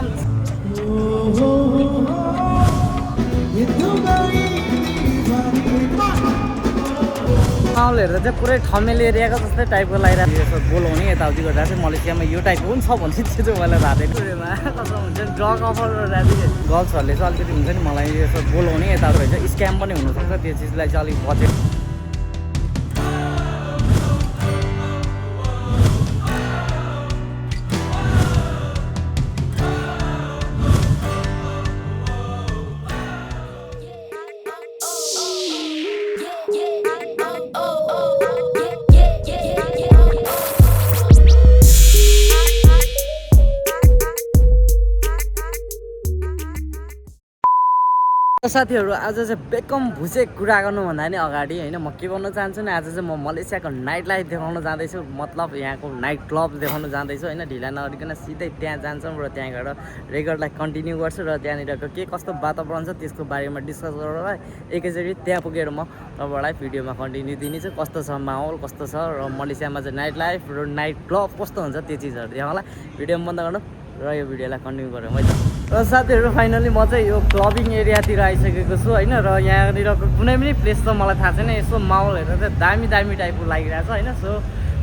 कसम माहौल हेरेर चाहिँ पुरै ठमेल एरियाको जस्तै टाइपको लागिरहेको यसो बोलाउने यताउति गर्दा चाहिँ मलेसियामा यो टाइपको पनि छ भने त्यो चाहिँ मलाई थाहा थिएन कसम हुन्छ नि ड्रग अफर गर्दा चाहिँ गर्ल्सहरूले चाहिँ अलिकति हुन्छ नि मलाई यसो बोलाउने यताउति चाहिँ स्क्याम पनि हुनसक्छ त्यो चिजलाई चाहिँ अलिक बजेट साथीहरू आज चाहिँ बेकम भुसे कुरा गर्नुभन्दा नि अगाडि होइन म के भन्न चाहन्छु नि आज चाहिँ म मलेसियाको नाइट लाइफ देखाउन जाँदैछु मतलब यहाँको नाइट क्लब देखाउन जाँदैछु होइन ढिला नगरिकन सिधै त्यहाँ जान्छौँ र त्यहाँ गएर रेकर्डलाई कन्टिन्यू गर्छु र त्यहाँनिरको के कस्तो वातावरण छ त्यसको बारेमा डिस्कस गरेर एकैचोटि त्यहाँ पुगेर म तपाईँलाई भिडियोमा कन्टिन्यू दिनेछु कस्तो छ माहौल कस्तो छ र मलेसियामा चाहिँ नाइट लाइफ र नाइट क्लब कस्तो हुन्छ त्यो चिजहरू देखाउँला भिडियोमा बन्द गर्नु र यो भिडियोलाई कन्टिन्यू गरौँ है त र साथीहरू फाइनली म चाहिँ यो क्लबिङ एरियातिर आइसकेको छु होइन र यहाँनिरको कुनै पनि प्लेस त मलाई थाहा छैन यसो माहौल हेरेर चाहिँ दामी दामी टाइपको लागिरहेको छ होइन सो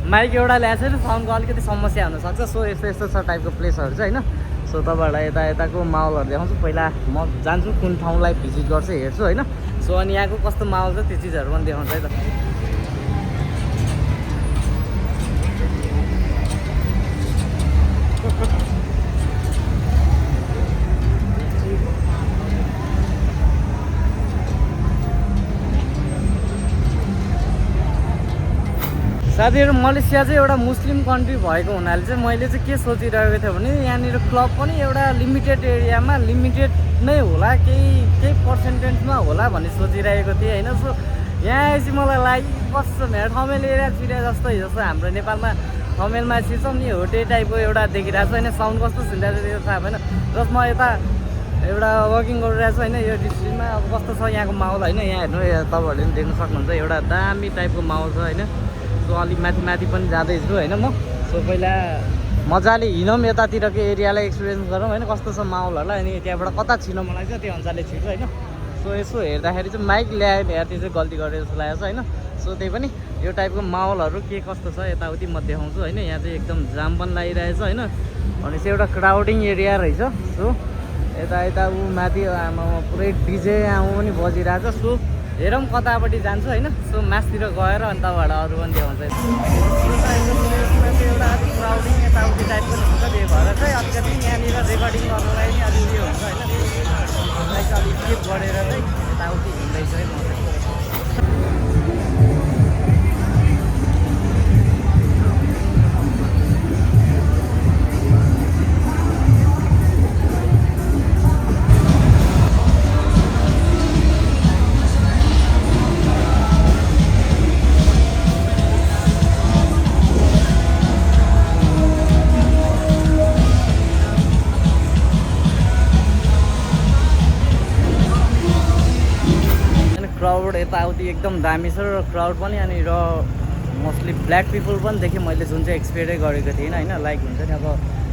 माइक एउटा ल्याएको छैन साउन्डको अलिकति समस्या हुनसक्छ सो यस्तो यस्तो छ टाइपको प्लेसहरू चाहिँ होइन सो तपाईँहरूलाई यताको माहौलहरू देखाउँछु पहिला म जान्छु कुन ठाउँलाई भिजिट गर्छु हेर्छु होइन सो अनि यहाँको कस्तो माहौल छ त्यो चिजहरू पनि देखाउँछु है त साथीहरू मलेसिया चाहिँ एउटा मुस्लिम कन्ट्री भएको हुनाले चाहिँ मैले चाहिँ के सोचिरहेको थिएँ भने यहाँनिर क्लब पनि एउटा लिमिटेड एरियामा लिमिटेड नै होला केही पर्सेन्टेजमा होला भन्ने सोचिरहेको थिएँ होइन सो यहाँ आएपछि मलाई लागि कस्तो मेरो ठमेल एरिया चिरिया जस्तो हाम्रो नेपालमा ठमेलमा छिर्छौँ नि हो त्यही टाइपको एउटा देखिरहेको छ होइन साउन्ड कस्तो सुनिरहेको छ त्यो थाहा भएन जस म यता एउटा वकिङ गरिरहेको छु होइन यो डिस्ट्रिक्टमा अब कस्तो छ यहाँको माहौल होइन यहाँ हेर्नु तपाईँहरूले पनि देख्न सक्नुहुन्छ एउटा दामी टाइपको माहौल छ होइन सो अलिक माथि पनि जाँदैछु होइन म सो पहिला मजाले हिँडौँ यतातिरको एरियालाई एक्सपिरियन्स गरौँ होइन कस्तो छ माहौलहरूलाई अनि त्यहाँबाट कता छिर्नु मलाई चाहिँ त्यो अनुसारले छिर्छु होइन सो यसो हेर्दाखेरि चाहिँ माइक ल्यायो भने त्यो चाहिँ गल्ती गरेर जस्तो लागेको छ होइन सो त्यही पनि यो टाइपको माहौलहरू के कस्तो छ यताउति म देखाउँछु होइन यहाँ चाहिँ एकदम जाम पनि लागिरहेछ होइन अनि चाहिँ एउटा क्राउडिङ एरिया रहेछ सो यता ऊ माथि आमा पुरै डिजे आमा पनि बजिरहेको छ सो हेरौँ कतापट्टि जान्छु होइन सो मासतिर गएर अनि तपाईँहरूलाई अरू पनि देखाउँछ एउटा अलिक क्राउडिङ यताउति टाइप पनि हुन्छ त्यही भएर चाहिँ अलिकति यहाँनिर रेकर्डिङ गर्नलाई नि अलिक उयो हुन्छ होइन त्यसलाई चाहिँ अलिक स्किप गरेर चाहिँ यताउति हिँड्दैछ है म चाहिँ क्राउड यताउति एकदम दामी छ र क्राउड पनि अनि र मोस्टली ब्ल्याक पिपल पनि देखेँ मैले जुन चाहिँ एक्सपेक्टै गरेको थिइनँ होइन लाइक हुन्छ नि अब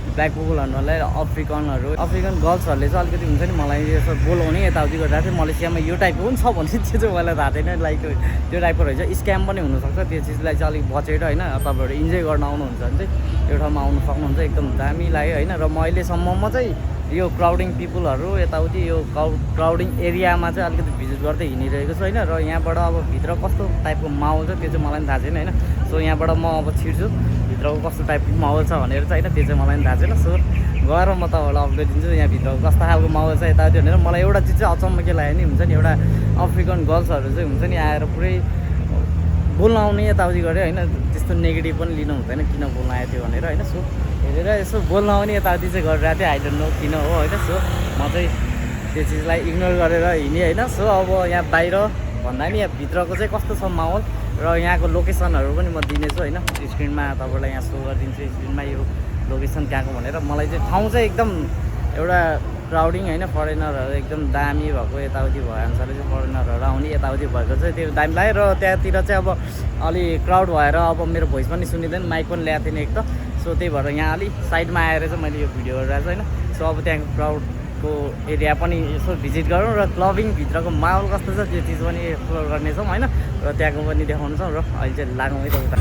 ब्ल्याक पिपल भन्नुलाई अफ्रिकन गर्ल्सहरूले चाहिँ अलिकति हुन्छ नि मलाई यसो बोलाउने यताउति गर्दा चाहिँ मलेसियामा यो टाइपको पनि छ भने त्यो चाहिँ मलाई थाहा थिएन लाइक त्यो टाइपको रहेछ स्क्याम पनि हुनसक्छ त्यो चिजलाई चाहिँ अलिक बचेर होइन तपाईँहरू इन्जोय गर्न आउनुहुन्छ भने चाहिँ यो ठाउँमा आउनु सक्नुहुन्छ एकदम दामी लाग्यो होइन र म अहिलेसम्ममा चाहिँ यो क्राउडिङ पिपुलहरू यताउति यो क्राउडिङ एरियामा चाहिँ अलिकति भिजिट गर्दै हिँडिरहेको छु होइन र यहाँबाट अब भित्र कस्तो टाइपको माहौल छ त्यो चाहिँ मलाई पनि थाहा छैन होइन सो यहाँबाट म अब छिर्छु भित्रको कस्तो टाइपको माहौल छ भनेर चाहिँ होइन त्यो चाहिँ मलाई पनि थाहा छैन सो गएर म तपाईँहरूलाई अपडेट दिन्छु यहाँभित्रको कस्तो खालको माहौल छ यताउति भनेर मलाई एउटा चिज चाहिँ अचम्म के लाग्यो नि हुन्छ नि एउटा अफ्रिकन गर्ल्सहरू चाहिँ हुन्छ नि आएर पुरै बोल्न आउने यताउति गऱ्यो होइन त्यस्तो नेगेटिभ पनि लिनु हुँदैन किन बोल्न आयो थियो भनेर होइन सो हेरेर यसो बोल्न आउने यताउति चाहिँ गरिरहेको थिएँ आई डोन्ट नो किन हो होइन सो म चाहिँ त्यो चिजलाई इग्नोर गरेर हिँडेँ होइन सो अब यहाँ बाहिर भन्दा नि यहाँ भित्रको चाहिँ कस्तो छ माहौल र यहाँको लोकेसनहरू पनि म दिनेछु होइन स्क्रिनमा तपाईँलाई यहाँ सो गरिदिन्छु स्क्रिनमा यो लोकेसन कहाँको भनेर मलाई चाहिँ ठाउँ चाहिँ एकदम एउटा क्राउडिङ होइन फरेनरहरू एकदम दामी भएको यताउति भए अनुसारले चाहिँ फरेनरहरू आउने यताउति भएको चाहिँ त्यो दामी लाग्यो र त्यहाँतिर चाहिँ अब अलि क्राउड भएर अब मेरो भोइस पनि सुनिँदैन माइक पनि ल्याएको थिएन एक त सो त्यही भएर यहाँ अलिक साइडमा आएर चाहिँ मैले यो भिडियो गरिरहेको छु होइन सो अब त्यहाँको क्राउडको एरिया पनि यसो भिजिट गरौँ र क्लबिङभित्रको माहौल कस्तो छ त्यो चिज पनि एक्सप्लोर गर्नेछौँ होइन र त्यहाँको पनि देखाउनेछौँ र अहिले चाहिँ लागौँ है त उता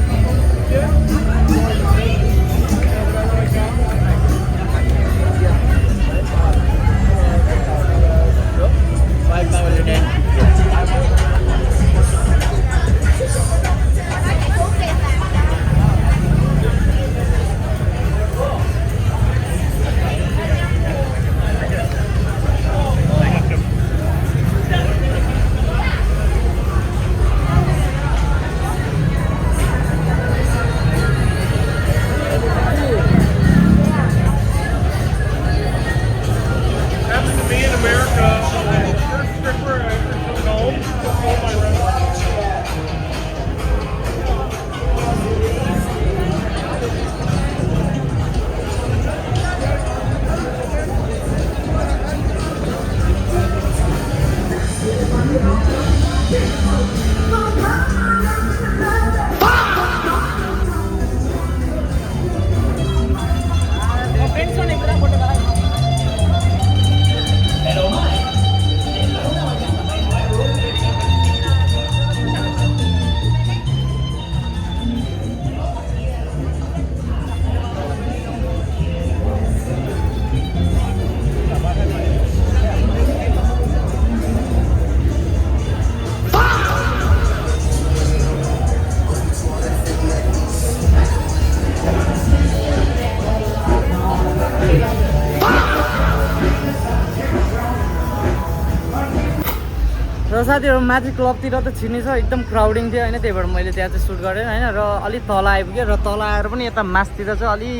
र साथीहरू माथि क्लबतिर त छिर्ने छ एकदम क्राउडिङ थियो होइन त्यही भएर मैले त्यहाँ चाहिँ सुट गरेँ होइन र अलिक तल आइपुगेँ र तल आएर पनि यता मासतिर चाहिँ अलि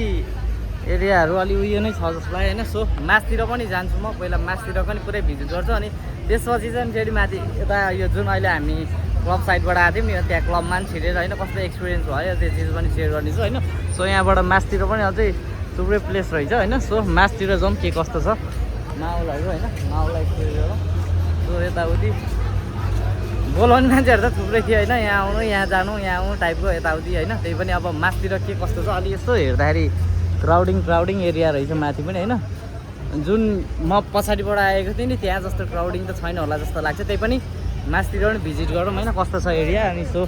एरियाहरू अलि उयो नै छ जस्तो लाग्यो होइन सो मासतिर पनि जान्छु म पहिला मासतिर पनि पुरै भिजिट गर्छु अनि त्यसपछि चाहिँ फेरि माथि यता यो जुन अहिले हामी क्लब साइडबाट आएको थियौँ नि त्यहाँ क्लबमा पनि छिरेर होइन कस्तो एक्सपिरियन्स भयो त्यो चिज पनि सेयर गर्नेछु होइन सो यहाँबाट मासतिर पनि अझै थुप्रै प्लेस रहेछ होइन सो मासतिर जाउँ के कस्तो छ माहौलहरू होइन माहौललाई एक्सपिरियन्स गरौँ सो यताउति बोलाउने मान्छेहरू त थुप्रै थियो होइन यहाँ आउनु यहाँ जानु यहाँ आउनु टाइपको यताउति होइन त्यही पनि अब मासतिर के कस्तो छ अलि यस्तो हेर्दाखेरि क्राउडिङ एरिया रहेछ माथि पनि होइन जुन म पछाडिबाट आएको थिएँ नि त्यहाँ जस्तो क्राउडिङ त छैन होला जस्तो लाग्छ त्यही पनि मासतिर पनि भिजिट गरौँ होइन कस्तो छ एरिया अनि सो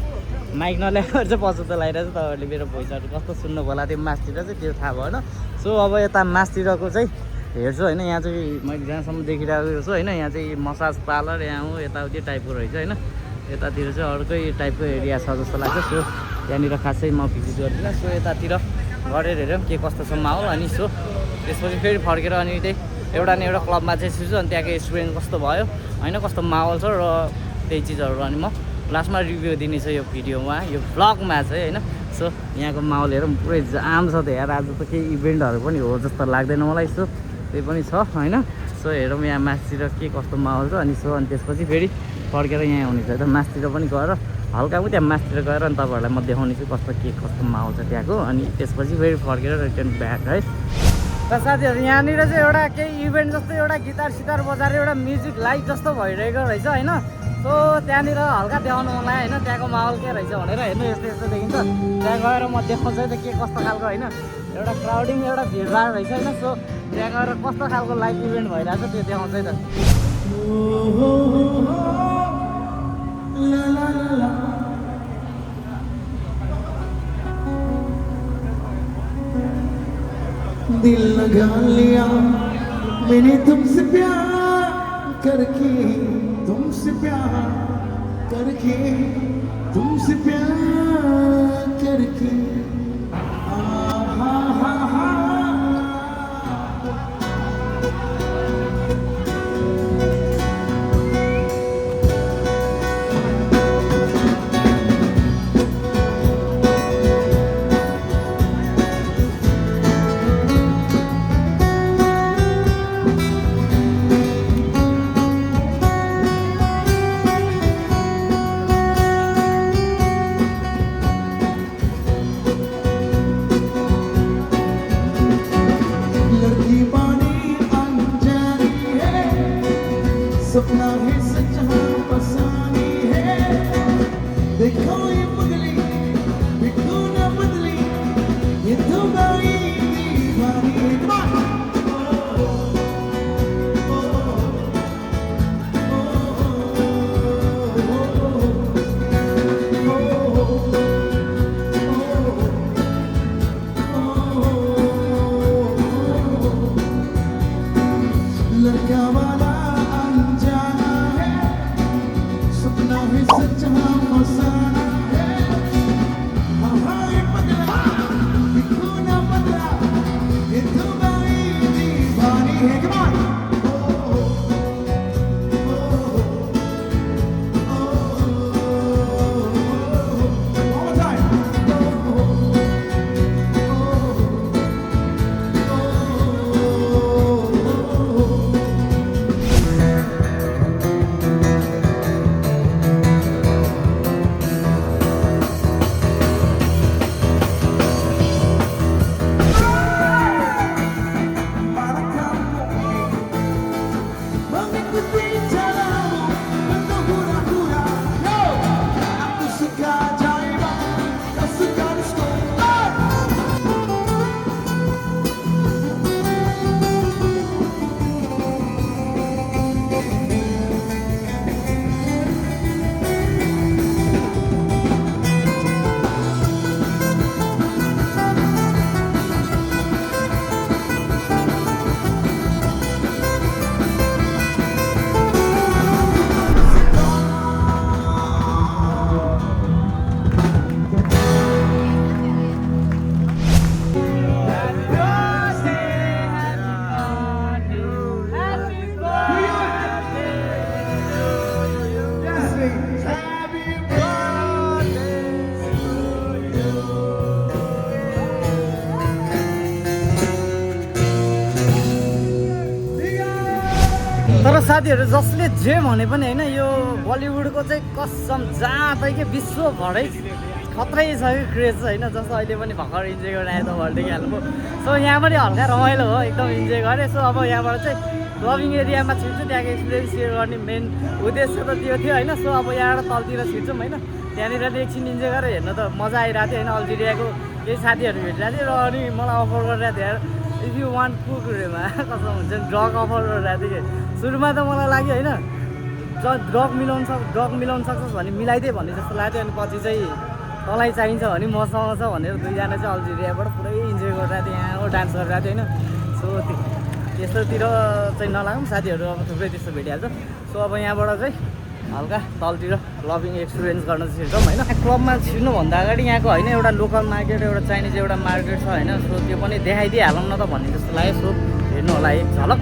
माइक नल्याएर चाहिँ पछुतो लगाइरहेको छ तपाईँहरूले मेरो भोइसहरू कस्तो सुन्नु होला त्यो मासतिर चाहिँ त्यो थाहा भएन सो अब यता मासतिरको चाहिँ हेर्छु होइन यहाँ चाहिँ मैले जहाँसम्म देखिरहेको छु होइन यहाँ चाहिँ मसाज पार्लर यहाँ हो यताउति टाइपको रहेछ होइन यतातिर चाहिँ अर्कै टाइपको एरिया छ जस्तो लाग्छ सो त्यहाँनिर खासै म भिजिट गर्दिनँ सो यतातिर गरेर हेरौँ के कस्तो छ माहौल अनि सो त्यसपछि फेरि फर्केर अनि त्यही एउटा न एउटा क्लबमा चाहिँ छिर्छु अनि त्यहाँको एक्सपिरियन्स कस्तो भयो होइन कस्तो माहौल छ र त्यही चिजहरू अनि म लास्टमा रिभ्यू दिनेछु यो भिडियोमा यो भ्लगमा चाहिँ होइन सो यहाँको माहौल हेरौँ पुरै जाम छ त यार आज त केही इभेन्टहरू पनि हो जस्तो लाग्दैन मलाई सो त्यही पनि छ होइन सो हेरौँ यहाँ मासतिर के कस्तो माहौल छ अनि सो अनि त्यसपछि फेरि फर्केर यहाँ आउनेछ त मासतिर पनि गएर हल्का पनि त्यहाँ मासतिर गएर अनि तपाईँहरूलाई म देखाउनेछु कस्तो के कस्तो माहौल छ त्यहाँको अनि त्यसपछि फेरि फर्केर रिटर्न ब्याक है र साथीहरू यहाँनिर चाहिँ एउटा केही इभेन्ट जस्तो एउटा गिटार सितार बजाएर एउटा म्युजिक लाइभ जस्तो भइरहेको रहेछ होइन सो त्यहाँनिर हल्का देखाउनु मन लाग्यो होइन त्यहाँको माहौल के रहेछ भनेर हेर्नु यस्तो यस्तो देखिन्छ त्यहाँ गएर म देखाउँछु है त के कस्तो खालको होइन एउटा क्राउडिङ एउटा भिडभाड रहेछ होइन सो त्यहाँ गएर कस्तो खालको लाइभ इभेन्ट भइरहेको छ त्यो देखाउँछ है त दिल लगा लिया मैंने तुमसे प्यार करके तुमसे प्यार करके तुमसे प्यार करके सपना है सच फसानी है देखो ये पगली देखो ना बदली ये तो गाई दीवानी साथीहरू जसले जे भने पनि होइन यो बलिउडको चाहिँ कसम जहाँ के विश्वभरै खत्रै छ कि क्रेज होइन। जस्तो अहिले पनि भर्खर इन्जोय गर्न आयो त वर्ल्ड कप हाल्नु। सो यहाँ पनि हल्का रमाइलो हो, एकदम इन्जोय गरेँ। सो अब यहाँबाट चाहिँ क्लबिङ एरियामा छिर्छु, त्यहाँको एक्सपिरियन्स सेयर गर्ने मेन उद्देश्य त त्यो थियो होइन। सो अब यहाँबाट तलतिर छिर्छौँ होइन, त्यहाँनिर एकछिन इन्जोय गरेर हेर्न त मजा आइरहेको थियो होइन। अल्जेरियाको केही साथीहरू भेटिरहेको थियो र अनि मलाई अफर गरिरहेको थियो इफ यु वान्ट कुकुरेमा कसम हुन्छ नि ड्रग अफर गरिरहेको थियो कि। सुरुमा त मलाई लाग्यो होइन ड्रग मिलाउन सक्छस् भने मिलाइदिए भन्ने जस्तो लाग्थ्यो। अनि पछि चाहिँ तँलाई चाहिन्छ भने मसँग छ भनेर दुईजना चाहिँ अल्जेरियाबाट पुरै इन्जोय गरिरहेको थियो, यहाँ डान्स गरिरहेको थियो होइन। सो त्यस्तोतिर चाहिँ नलागौँ, साथीहरू अब थुप्रै त्यस्तो भेटिहाल्छ। सो अब यहाँबाट चाहिँ हल्का तलतिर क्लबिङ एक्सपिरियन्स गर्न छिर्छौँ होइन। क्लबमा छिर्नुभन्दा अगाडि यहाँको होइन एउटा लोकल मार्केट, एउटा चाइनिज एउटा मार्केट छ होइन। सो त्यो पनि देखाइदिइहालौँ न त भन्ने जस्तो लाग्यो। सो हेर्नु होला एक झलक।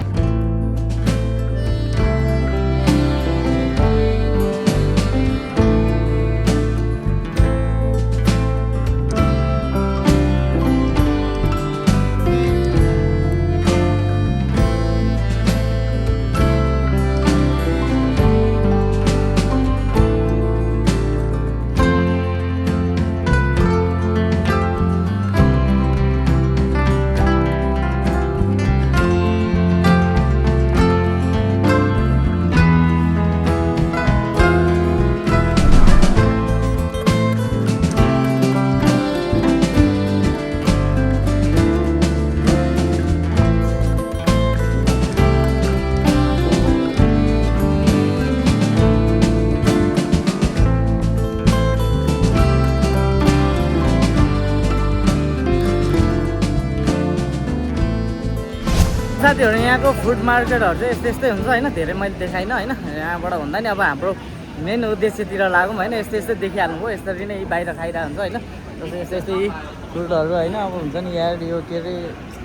साथीहरू यहाँको फुड मार्केटहरू चाहिँ यस्तै हुन्छ होइन। धेरै मैले देखाइनँ होइन। यहाँबाट भन्दा नि अब हाम्रो मेन उद्देश्यतिर लागौँ होइन। यस्तै देखिहाल्नु भयो, यसरी नै बाहिर खाइरहेको हुन्छ होइन। जस्तै यस्तै फुडहरू होइन। अब हुन्छ नि यार यो के अरे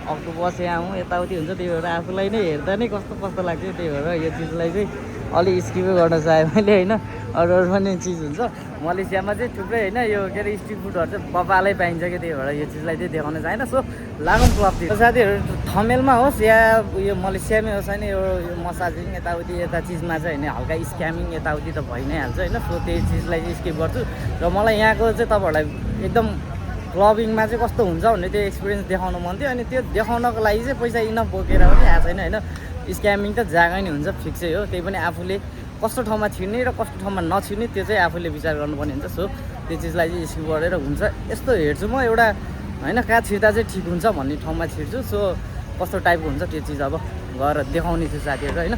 अक्टोपस यहाँ आउँ यताउति हुन्छ, त्यही भएर आफूलाई नै हेर्दा नै कस्तो लाग्छ। त्यही भएर यो चिजलाई चाहिँ अलिक स्किपै गर्न चाहेँ मैले होइन। अरू पनि चिज हुन्छ मलेसियामा चाहिँ थुप्रै होइन। यो के अरे स्ट्रिट फुडहरू चाहिँ बबालै पाइन्छ कि, त्यही भएर यो चिजलाई चाहिँ देखाउन चाहेन। सो लागौँ क्लबतिर। साथीहरू थमेलमा होस् या यो मलेसियामै होस् होइन, यो मसाजिङ यताउति यता चिजमा चाहिँ होइन हल्का स्क्यामिङ यताउति त भइ नै हाल्छ होइन। सो त्यही चिजलाई चाहिँ स्किप गर्छु र मलाई यहाँको चाहिँ तपाईँहरूलाई एकदम क्लबिङमा चाहिँ कस्तो हुन्छ भन्ने त्यो एक्सपिरियन्स देखाउनु मन थियो। अनि त्यो देखाउनको लागि चाहिँ पैसा इनफ बोकेर पनि आएको छैन होइन। स्क्यामिङ त जग्गा नै हुन्छ फिक्सै हो, त्यही पनि आफूले कस्तो ठाउँमा छिर्ने र कस्तो ठाउँमा नछिर्ने त्यो चाहिँ आफूले विचार गर्नुपर्ने हुन्छ। सो त्यो चिजलाई चाहिँ स्किप गरेर हुन्छ यस्तो हेर्छु म एउटा होइन, कहाँ छिर्दा चाहिँ ठिक हुन्छ भन्ने ठाउँमा छिर्छु। सो कस्तो टाइपको हुन्छ त्यो चिज अब गएर देखाउने छु साथीहरू होइन।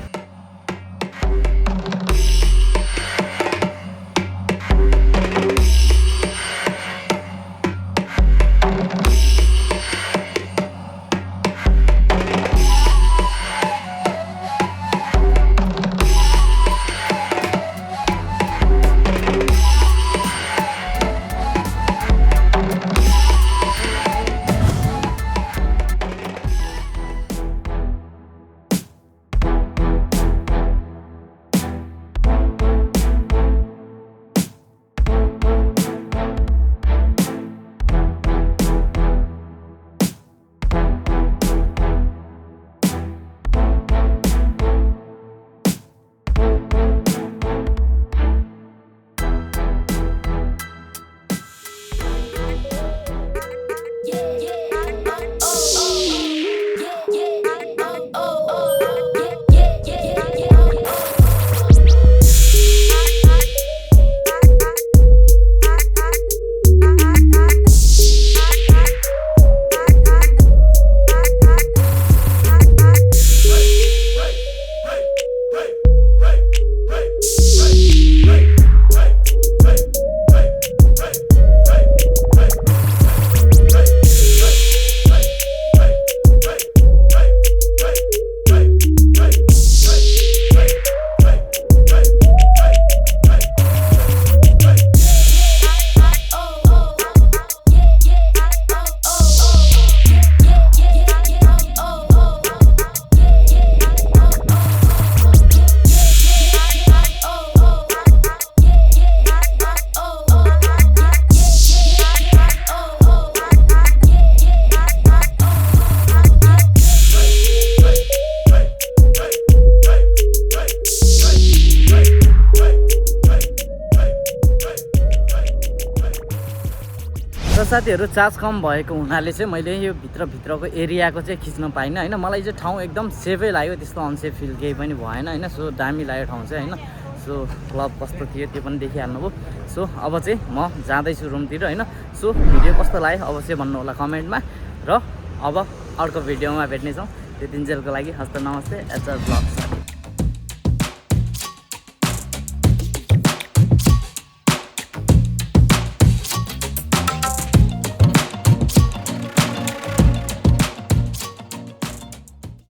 साथीहरू चार्ज कम भएको हुनाले चाहिँ मैले यो भित्रको एरियाको चाहिँ खिच्न पाइनँ होइन। मलाई चाहिँ ठाउँ एकदम सेफै लाग्यो, त्यस्तो अनसेफ फिल केही पनि भएन होइन। सो दामी लाग्यो ठाउँ चाहिँ होइन। सो क्लब कस्तो थियो त्यो पनि देखिहाल्नुभयो। सो अब चाहिँ म जाँदैछु रुमतिर होइन। सो भिडियो कस्तो लाग्यो अवश्य भन्नु होला कमेन्टमा र अब अर्को भिडियोमा भेट्नेछौँ। त्यतिन्जेलको लागि हस्त नमस्ते एच आर ब्लग्स।